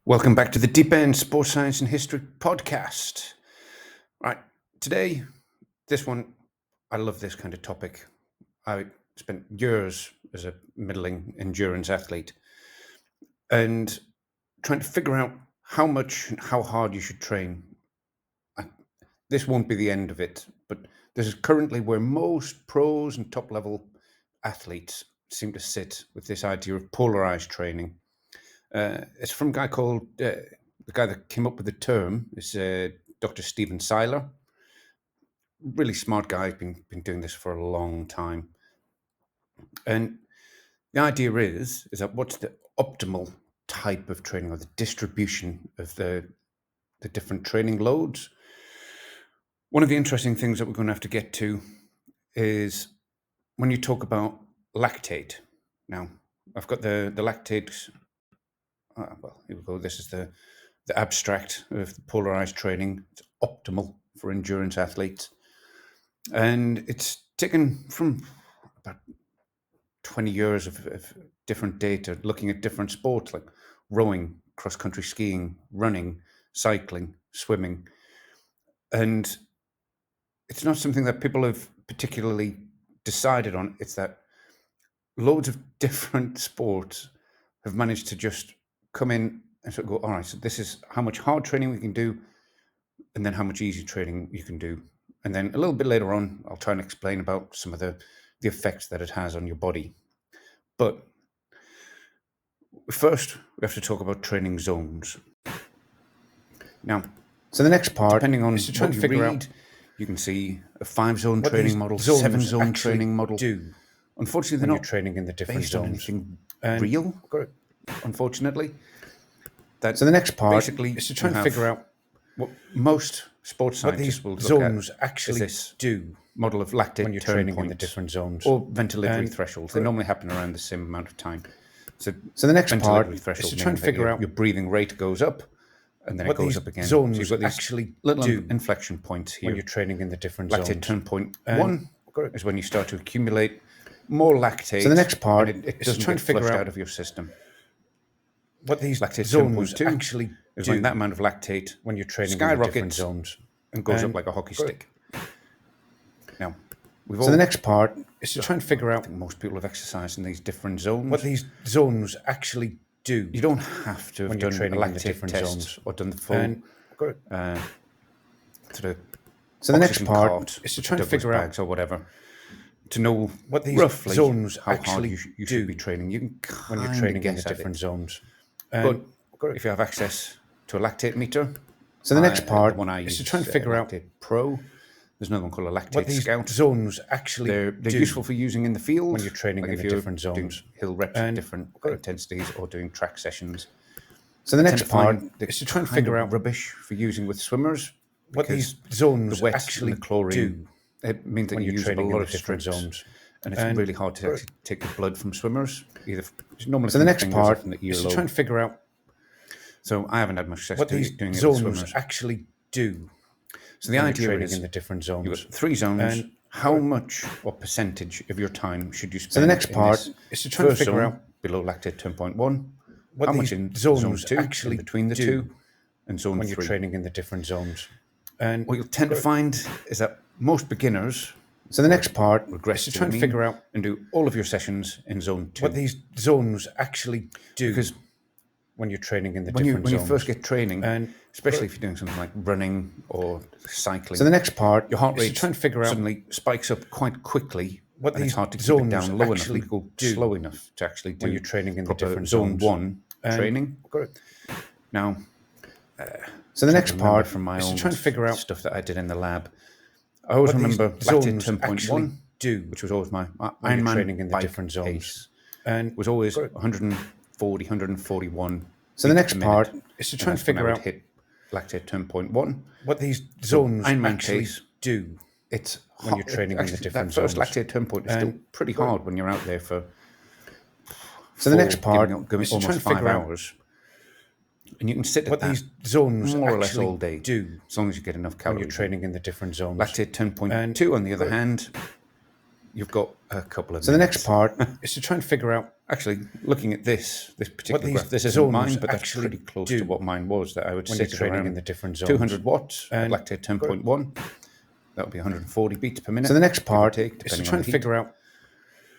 Welcome back to the Deep End Sports Science and History podcast. Right, today, this one, I love this kind of topic. I spent years as a middling endurance athlete and trying to figure out how much and how hard you should train. This won't be the end of it, but this is currently where most pros and top-level athletes seem to sit with this idea of polarized training. It's from a guy called, the guy that came up with the term is Dr. Stephen Seiler. Really smart guy, been doing this for a long time. And the idea is that what's the optimal type of training or the distribution of the different training loads? One of the interesting things that we're going to have to get to is when you talk about lactate. Now, I've got the lactate. Well, here we go. This is the abstract of the polarized training. It's optimal for endurance athletes. And it's taken from about 20 years of different data, looking at different sports like rowing, cross-country skiing, running, cycling, swimming. And it's not something that people have particularly decided on. It's that loads of different sports have managed to just come in and sort of go, all right, so this is how much hard training we can do, and then how much easy training you can do. And then a little bit later on, I'll try and explain about some of the effects that it has on your body. But first, we have to talk about training zones. Now, so the next part, depending on is to try and figure out, you can see a 5-zone training model, 7-zone training model. Unfortunately, they're not training in the different zones. Real, unfortunately. So the next part basically is to try and figure out what most sports scientists will zones actually do. Model of lactate when you're training in the different zones, or ventilatory thresholds. They normally happen around the same amount of time. So the next part is to try and figure out your breathing rate goes up, and then it goes up again. Zones so you've got these actually little inflection points here when you're training in the different zones. Lactate turn point 1 is when you start to accumulate more lactate. So the next part it doesn't try and figure out of your system. What these lactate zones actually is when that amount of lactate when you're training in the different zones and goes up like a hockey stick. Now, so the next part is to try and figure out. I think most people have exercised in these different zones. What these zones actually do. You don't have to have done a lactate test or done the full. So the next part is to try and figure out or whatever to know what these roughly zones how actually hard you should be training. You can when you're training in the different zones. But if you have access to a lactate meter, so the next part is to try and figure out Pro. There's another one called a lactate scout. Zones actually they're useful for using in the field when you're training in the different zones, hill reps at different intensities, or doing track sessions. So the next part is to try and figure out rubbish for using with swimmers. What these zones actually do. It means that you use a lot of different zones, and it's really hard to actually take the blood from swimmers. Either normally, so the next part is to try and figure out. So I haven't had much success doing it with swimmers. Actually do. So the idea is in the different zones. You've got 3 zones. And how much or percentage of your time should you spend? So the next part is to try and figure out below lactate turn point 1. How much in zone 2 actually between the 2 and zone 3 when you're training in the different zones. And what you'll tend to find is that most beginners. So the next part regress to try and figure out and do all of your sessions in zone 2. What these zones actually do. Because when you're training in the different zones. When you first get training, and especially if you're doing something like running or cycling. So the next part, your heart rate trying to figure out suddenly spikes up quite quickly. What these it's hard to keep it down low enough, go slow enough to actually do when you're training in the different zone 1 training. Now, so the next part from my own trying to figure out stuff that I did in the lab. I always remember lactate turn point 1, which was always my Ironman training in the different zones, and was always 140, 141. So the next part is to try and figure out hit lactate turn point 1. What these zones actually do. It's when you're training in the different zones. That first lactate turn point is still pretty hard when you're out there for. So the next part is to try and figure 5 hours. And you can sit at these zones more or less all day, as long as you get enough calories. When you're training in the different zones. Lactate 10.2, on the other hand, you've got a couple of. So the next part is to try and figure out Actually, looking at this particular graph, this isn't mine, but that's pretty close to what mine was. That I would sit training in the different zones. 200 watts at lactate 10.1. That would be 140 beats per minute. So the next part is to try and figure out,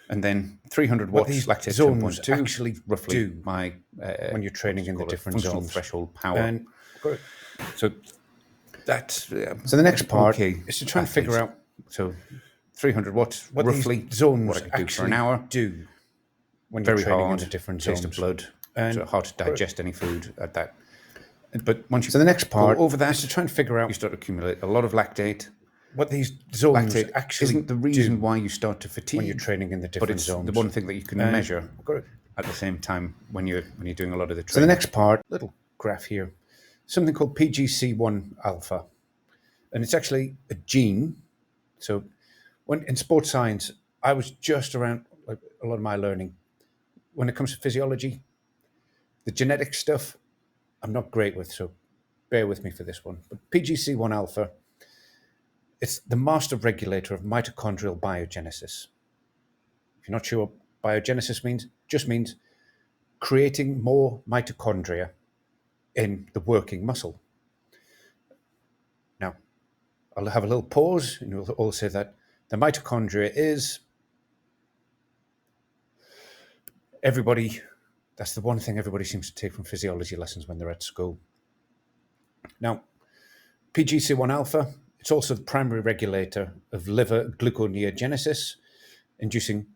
and then 300 watts lactate zones 10.2 actually roughly do my when you're training in the different functional zones. threshold power. And so that's so the next part is to try and figure out, so 300 watts what roughly these zones what I could do for an actually hour. do when you're Very training hard, in the different taste zones. of blood, And so hard to digest any food at that. But once you So the next part go over that, is to try and figure out you start to accumulate a lot of lactate. what these zones Lactate actually isn't the reason do why you start to fatigue when you're training in the but different it's zones. the one thing that you can And measure at the same time when you're doing a lot of the training. So the next part, little graph here, something called PGC1 alpha, and it's actually a gene. So when in sports science, I was just around like a lot of my learning. When it comes to physiology, the genetic stuff, I'm not great with, so bear with me for this one. But PGC1 alpha, it's the master regulator of mitochondrial biogenesis. If you're not sure what biogenesis means, just means creating more mitochondria in the working muscle. Now, I'll have a little pause, and we'll all say that the mitochondria is that's the one thing everybody seems to take from physiology lessons when they're at school. Now, PGC1 alpha, it's also the primary regulator of liver gluconeogenesis, inducing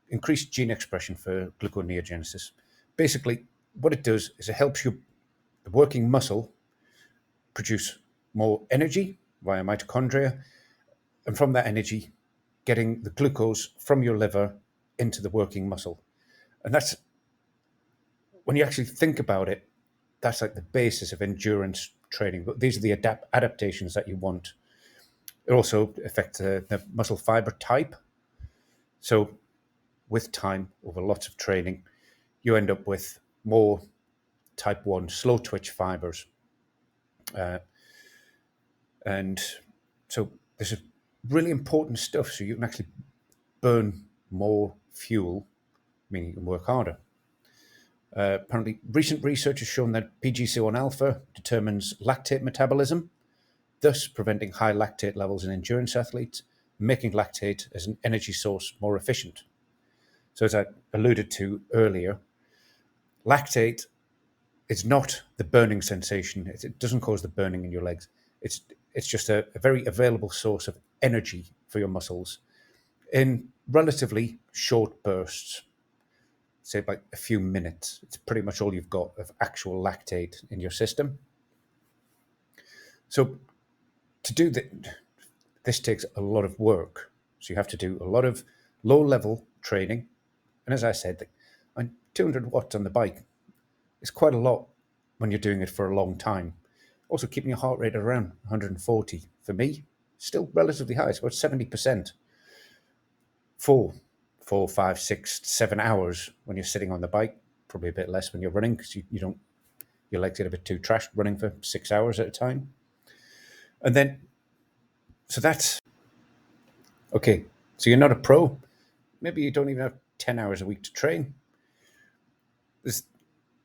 increased gene expression for gluconeogenesis. Basically, what it does is it helps the working muscle produce more energy via mitochondria, and from that energy, getting the glucose from your liver into the working muscle. And that's, when you actually think about it, that's like the basis of endurance training. But these are the adaptations that you want. It also affects the muscle fiber type. So with time, over lots of training, you end up with more type 1 slow twitch fibers. And so this is really important stuff, so you can actually burn more fuel, meaning you can work harder. Apparently, recent research has shown that PGC1 alpha determines lactate metabolism, thus preventing high lactate levels in endurance athletes, making lactate as an energy source more efficient. So as I alluded to earlier, lactate is not the burning sensation. It doesn't cause the burning in your legs. It's just a very available source of energy for your muscles in relatively short bursts, say like a few minutes. It's pretty much all you've got of actual lactate in your system. So to do this takes a lot of work. So you have to do a lot of low-level training. And as I said, 200 watts on the bike is quite a lot when you're doing it for a long time. Also, keeping your heart rate around 140, for me, still relatively high. It's about 70% for 4, 5, 6, 7 hours when you're sitting on the bike. Probably a bit less when you're running because your legs get a bit too trashed running for 6 hours at a time. And then, so that's okay. So you're not a pro. Maybe you don't even have 10 hours a week to train. There's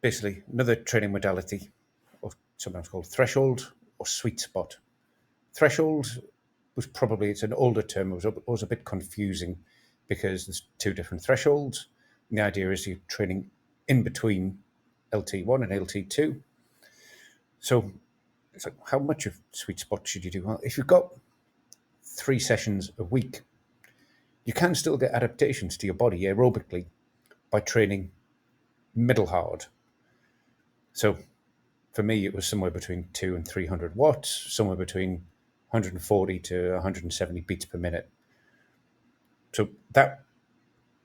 basically another training modality, or sometimes called threshold or sweet spot. Threshold was it's an older term. It was a bit confusing because there's two different thresholds. And the idea is you're training in between LT1 and LT2. So it's like, how much of sweet spot should you do? Well, if you've got 3 sessions a week, you can still get adaptations to your body aerobically by training middle hard. So for me, it was somewhere between 200 and 300 watts, somewhere between 140 to 170 beats per minute. So that,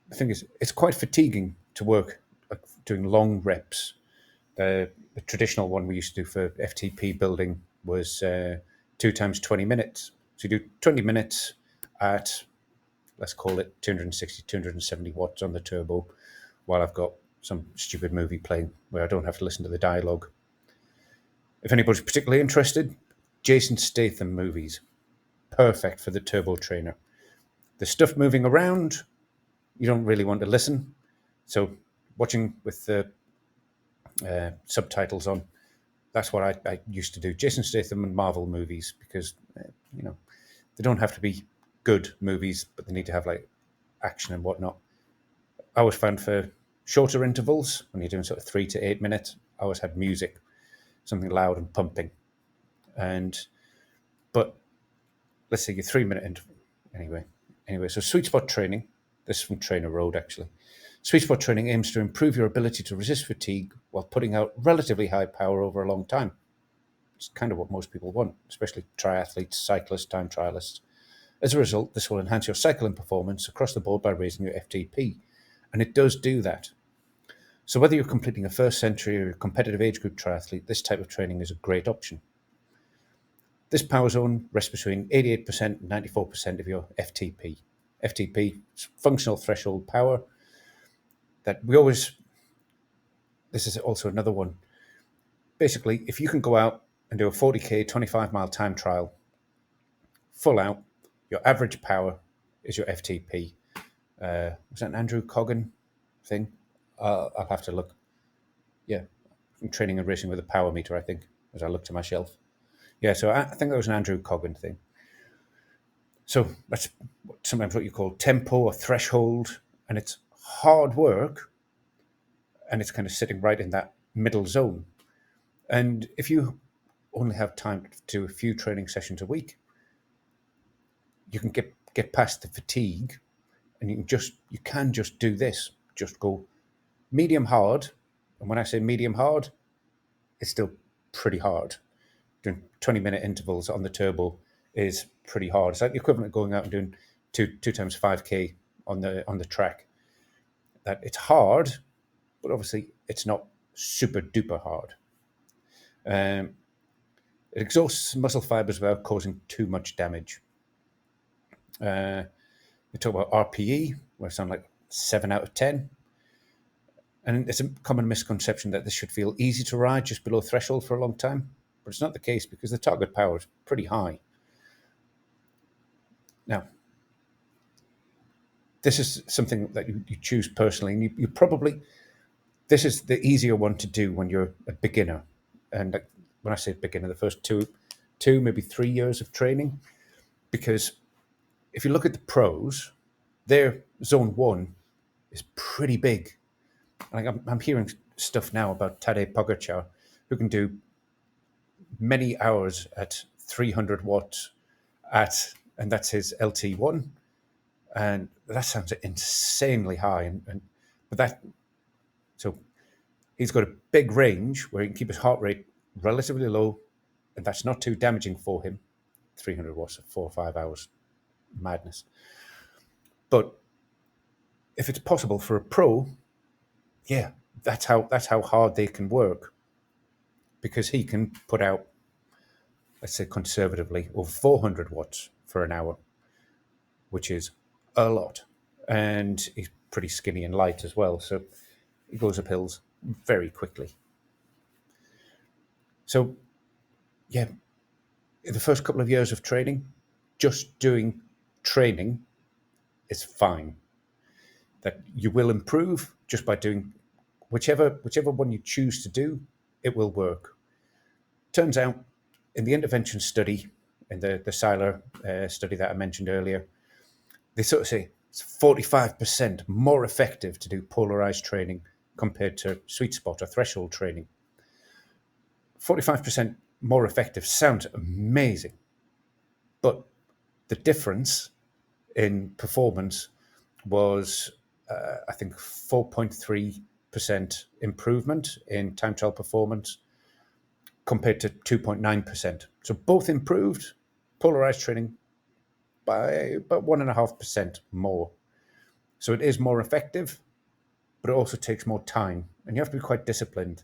the thing is, it's quite fatiguing to work like doing long reps. The traditional one we used to do for FTP building was 2 times 20 minutes. So you do 20 minutes at, let's call it 260, 270 watts on the turbo, while I've got some stupid movie playing where I don't have to listen to the dialogue. If anybody's particularly interested, Jason Statham movies, perfect for the turbo trainer. The stuff moving around, you don't really want to listen. So watching with the subtitles on. That's what I used to do. Jason Statham and Marvel movies, because they don't have to be good movies, but they need to have like action and whatnot. I always found for shorter intervals, when you're doing sort of 3 to 8 minutes, I always had music, something loud and pumping. But let's say your 3 minute interval. Anyway, so sweet spot training. This is from Trainer Road, actually. Sweet spot training aims to improve your ability to resist fatigue while putting out relatively high power over a long time. It's kind of what most people want, especially triathletes, cyclists, time trialists. As a result, this will enhance your cycling performance across the board by raising your FTP. And it does do that. So whether you're completing a first century or a competitive age group triathlete, this type of training is a great option. This power zone rests between 88% and 94% of your FTP. FTP is functional threshold power that this is also another one. Basically, if you can go out and do a 40k 25-mile time trial, full out, your average power is your FTP. Was that an Andrew Coggan thing? I'll have to look. Yeah, I'm training and racing with a power meter, I think, as I look to my shelf. Yeah, so I think that was an Andrew Coggan thing. So that's sometimes what you call tempo or threshold, and it's hard work, and it's kind of sitting right in that middle zone. And if you only have time to do a few training sessions a week, you can get past the fatigue, and you can just do this. Just go medium hard, and when I say medium hard, it's still pretty hard. Doing 20-minute intervals on the turbo is pretty hard. It's like the equivalent of going out and doing two times 5k on the track. That it's hard, but obviously it's not super duper hard. It exhausts muscle fibers without causing too much damage. We talk about RPE, where it sounds like 7 out of 10. And it's a common misconception that this should feel easy to ride just below threshold for a long time. But it's not the case, because the target power is pretty high. Now, this is something that you choose personally, and you probably, this is the easier one to do when you're a beginner. And when I say beginner, the first two, maybe 3 years of training, because if you look at the pros, their zone 1 is pretty big. Like I'm hearing stuff now about Tadej Pogacar, who can do many hours at 300 watts and that's his LT1, and that sounds insanely high. So he's got a big range where he can keep his heart rate relatively low, and that's not too damaging for him. 300 watts at 4 or 5 hours, madness. But if it's possible for a pro, yeah, that's how hard they can work, because he can put out, let's say conservatively, over 400 watts for an hour, which is a lot. And he's pretty skinny and light as well, so he goes up hills very quickly. So, yeah, in the first couple of years of training, just doing training is fine. That you will improve just by doing whichever one you choose to do, it will work. Turns out, in the intervention study, in the Seiler study that I mentioned earlier, they sort of say it's 45% more effective to do polarized training compared to sweet spot or threshold training. 45% more effective sounds amazing, but the difference in performance was, I think, 4.3% improvement in time trial performance compared to 2.9%. So both improved, polarized training by about 1.5% more. So it is more effective, but it also takes more time, and you have to be quite disciplined.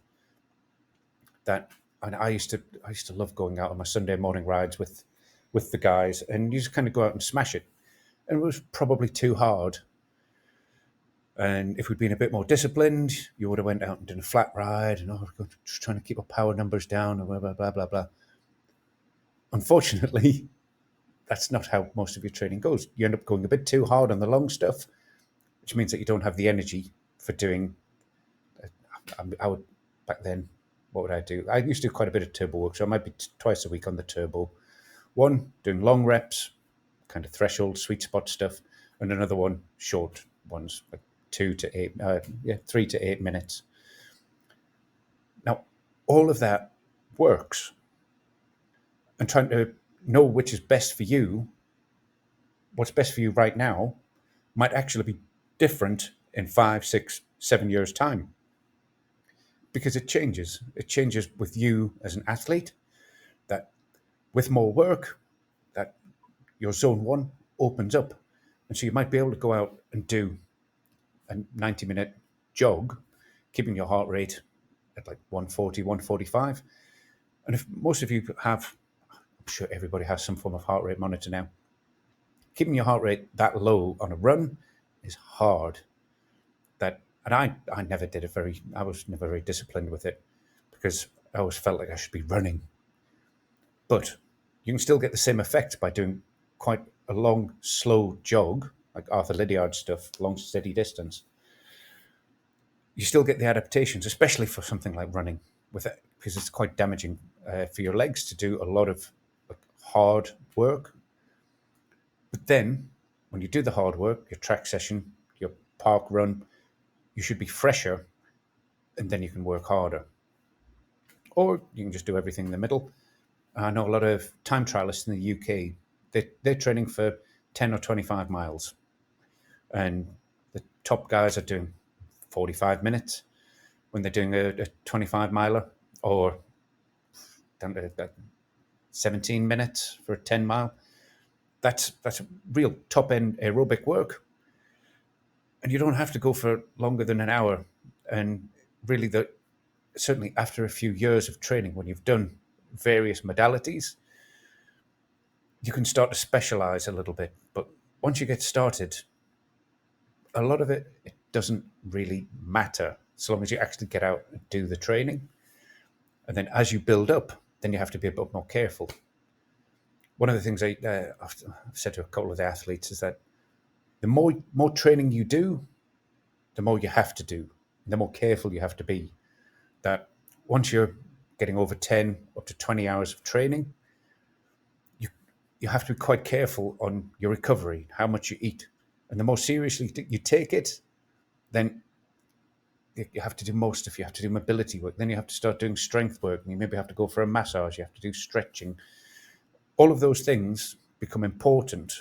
And I used to love going out on my Sunday morning rides with the guys, and you just kind of go out and smash it. And it was probably too hard. And if we'd been a bit more disciplined, you would have went out and done a flat ride, and just trying to keep our power numbers down, and blah, blah, blah, blah, blah. Unfortunately, that's not how most of your training goes. You end up going a bit too hard on the long stuff, which means that you don't have the energy for doing I would, back then, what would I do? I used to do quite a bit of turbo work, so I might be twice a week on the turbo. One, doing long reps, kind of threshold, sweet spot stuff, and another one, short ones, like 3 to 8 minutes. Now, all of that works. And trying to know which is best for you, what's best for you right now, might actually be different in 5, 6, 7 years' time. Because it changes. It changes with you as an athlete, that with more work, that your zone 1 opens up. And so you might be able to go out and do a 90-minute jog, keeping your heart rate at like 140, 145. And if most of you have, I'm sure everybody has some form of heart rate monitor now, keeping your heart rate that low on a run is hard. And I never did it I was never very disciplined with it, because I always felt like I should be running. But you can still get the same effect by doing quite a long, slow jog, like Arthur Lydiard stuff, long, steady distance. You still get the adaptations, especially for something like running, with it, because it's quite damaging for your legs to do a lot of hard work. But then, when you do the hard work, your track session, your park run, you should be fresher, and then you can work harder. Or you can just do everything in the middle. I know a lot of time trialists in the UK, they're training for 10 or 25 miles. And the top guys are doing 45 minutes when they're doing a 25 miler, or down to 17 minutes for a 10 mile. That's real top end aerobic work. And you don't have to go for longer than an hour. And really, certainly after a few years of training, when you've done various modalities, you can start to specialize a little bit. But once you get started, a lot of it doesn't really matter, so long as you actually get out and do the training. And then as you build up, then you have to be a bit more careful. One of the things I've said to a couple of the athletes is that the more training you do, the more you have to do, the more careful you have to be. That once you're getting over 10 up to 20 hours of training, you have to be quite careful on your recovery, how much you eat. And the more seriously you take it, then you have to do more stuff. You have to do mobility work. Then you have to start doing strength work. And you maybe have to go for a massage. You have to do stretching. All of those things become important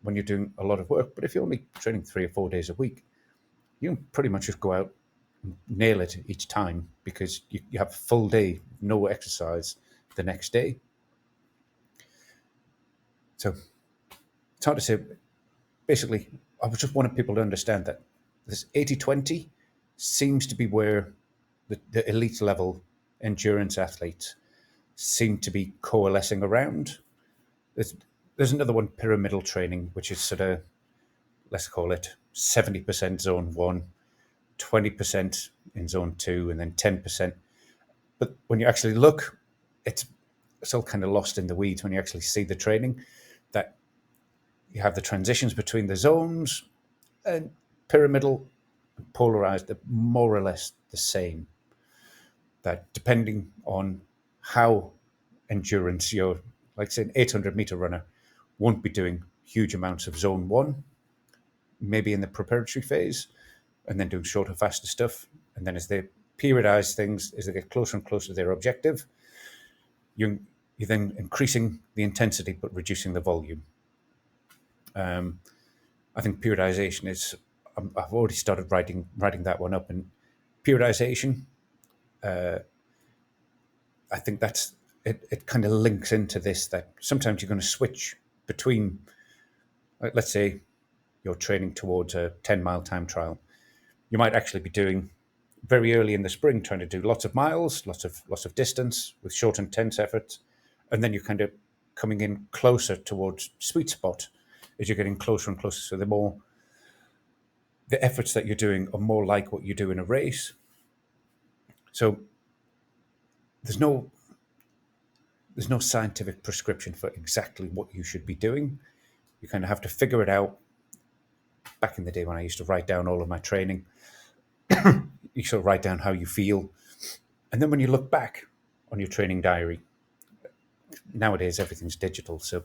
when you're doing a lot of work. But if you're only training 3 or 4 days a week, you can pretty much just go out and nail it each time, because you have a full day, no exercise the next day. So it's hard to say. Basically, I just wanted people to understand that this 80-20 seems to be where the elite level endurance athletes seem to be coalescing around. There's another one, pyramidal training, which is sort of, let's call it 70% zone 1, 20% in zone 2, and then 10%. But when you actually look, it's all kind of lost in the weeds when you actually see the training, that you have the transitions between the zones, and pyramidal and polarized are more or less the same. That depending on how endurance you're, like say an 800-meter runner won't be doing huge amounts of zone 1, maybe in the preparatory phase, and then doing shorter, faster stuff. And then as they periodize things, as they get closer and closer to their objective, you're then increasing the intensity but reducing the volume. I think periodization is, I've already started writing that one up. And periodization, I think that's, it kind of links into this, that sometimes you're going to switch between, let's say you're training towards a 10-mile time trial. You might actually be doing very early in the spring, trying to do lots of miles, lots of distance with short, intense efforts. And then you're kind of coming in closer towards sweet spot as you're getting closer and closer. So the efforts that you're doing are more like what you do in a race. So there's no scientific prescription for exactly what you should be doing. You kind of have to figure it out. Back in the day when I used to write down all of my training, you sort of write down how you feel. And then when you look back on your training diary, nowadays everything's digital, so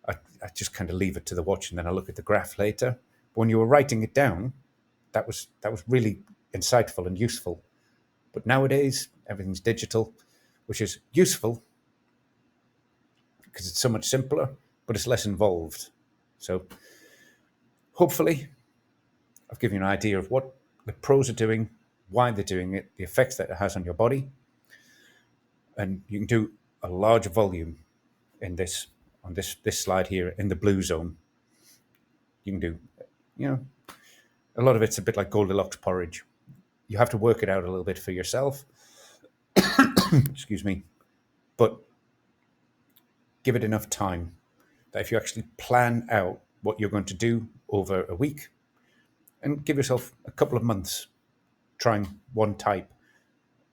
I just kind of leave it to the watch and then I look at the graph later. But when you were writing it down, that was really insightful and useful. But nowadays everything's digital, which is useful because it's so much simpler, but it's less involved. So hopefully I've given you an idea of what the pros are doing, why they're doing it, the effects that it has on your body. And you can do a large volume in this, on this slide here in the blue zone. You can do, a lot of it's a bit like Goldilocks porridge. You have to work it out a little bit for yourself. Excuse me. But give it enough time that if you actually plan out what you're going to do over a week and give yourself a couple of months trying one type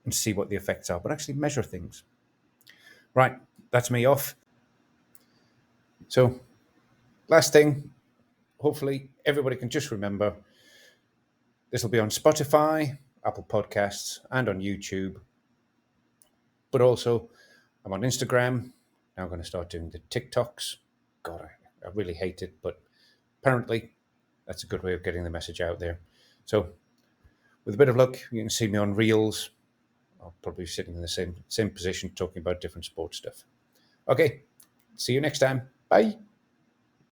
and see what the effects are, but actually measure things. Right, that's me off. So, last thing, hopefully everybody can just remember this will be on Spotify, Apple Podcasts, and on YouTube. But also, I'm on Instagram. Now I'm going to start doing the TikToks. God, I really hate it, but apparently that's a good way of getting the message out there. So, with a bit of luck, you can see me on Reels. I'll probably be sitting in the same position talking about different sports stuff. Okay, see you next time. Bye.